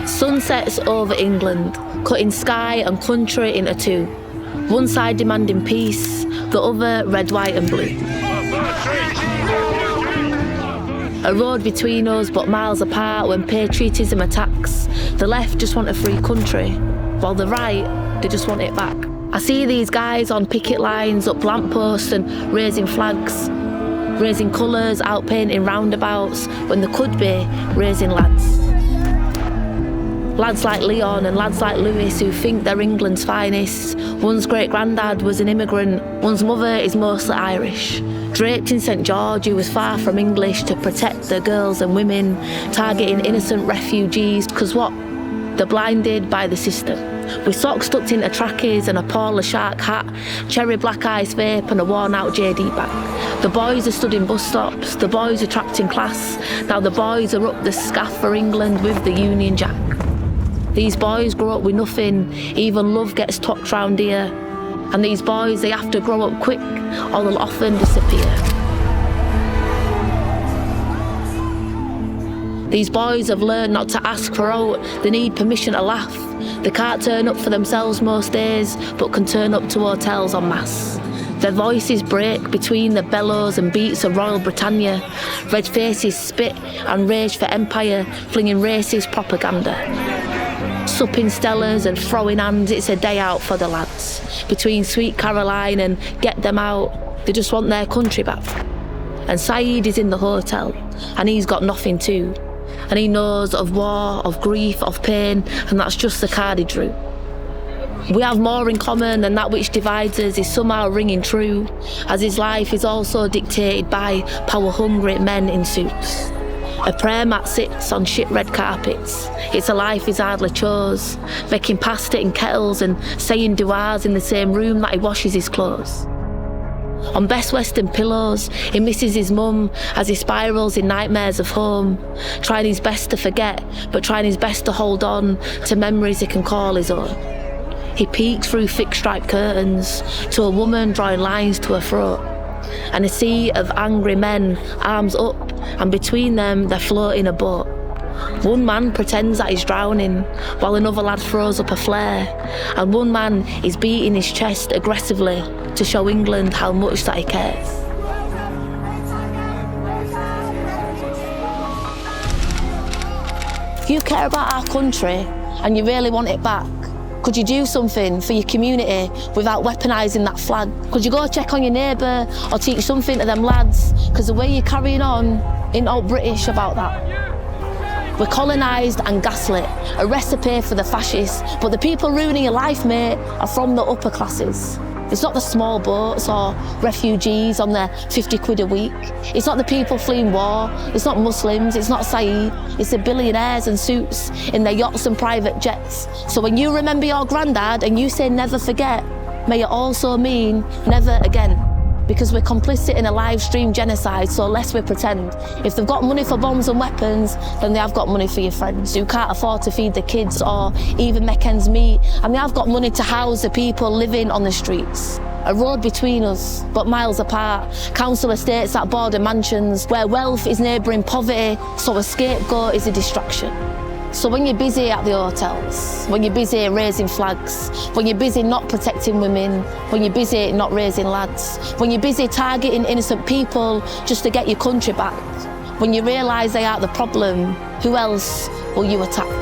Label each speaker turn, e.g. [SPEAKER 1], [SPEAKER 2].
[SPEAKER 1] Sunsets over England, cutting sky and country into two. One side demanding peace, the other red, white and blue. A road between us but miles apart when patriotism attacks. The left just want a free country, while the right, they just want it back. I see these guys on picket lines, up lampposts and raising flags, raising colours, out painting roundabouts, when they could be raising lads. Lads like Leon and lads like Lewis who think they're England's finest. One's great-granddad was an immigrant, one's mother is mostly Irish. Draped in St George, who was far from English to protect the girls and women, targeting innocent refugees, because what? They're blinded by the system. With socks tucked into trackies and a Paul the Shark hat, cherry black ice vape and a worn-out JD bag. The boys are stood in bus stops, the boys are trapped in class. Now the boys are up the scaff for England with the Union Jack. These boys grow up with nothing, even love gets tucked round here. And these boys, they have to grow up quick, or they'll often disappear. These boys have learned not to ask for out, they need permission to laugh. They can't turn up for themselves most days, but can turn up to hotels en masse. Their voices break between the bellows and beats of Royal Britannia. Red faces spit and rage for empire, flinging racist propaganda. Supping Stellas and throwing hands, it's a day out for the lads. Between Sweet Caroline and Get Them Out, they just want their country back. And Saeed is in the hotel, and he's got nothing too. And he knows of war, of grief, of pain, and that's just the card he drew. We have more in common than that which divides us is somehow ringing true, as his life is also dictated by power-hungry men in suits. A prayer mat sits on shit red carpets. It's a life he's hardly chose, making pasta in kettles and saying du'as in the same room that he washes his clothes. On Best Western pillows, he misses his mum as he spirals in nightmares of home, trying his best to forget, but trying his best to hold on to memories he can call his own. He peeks through thick striped curtains to a woman drawing lines to her throat, and a sea of angry men, arms up, and between them they're floating a boat. One man pretends that he's drowning, while another lad throws up a flare, and one man is beating his chest aggressively to show England how much that he cares. If you care about our country and you really want it back, could you do something for your community without weaponising that flag? Could you go check on your neighbour or teach something to them lads? Because the way you're carrying on ain't all British about that. We're colonised and gaslit, a recipe for the fascists, but the people ruining your life, mate, are from the upper classes. It's not the small boats or refugees on their 50 quid a week. It's not the people fleeing war. It's not Muslims. It's not Saeed. It's the billionaires and suits in their yachts and private jets. So when you remember your granddad and you say never forget, may it also mean never again. Because we're complicit in a live stream genocide, so lest we pretend. If they've got money for bombs and weapons, then they have got money for your friends who can't afford to feed the kids or even make ends meet, and they have got money to house the people living on the streets. A road between us, but miles apart. Council estates that border mansions, where wealth is neighbouring poverty, so a scapegoat is a distraction. So when you're busy at the hotels, when you're busy raising flags, when you're busy not protecting women, when you're busy not raising lads, when you're busy targeting innocent people just to get your country back, when you realise they aren't the problem, who else will you attack?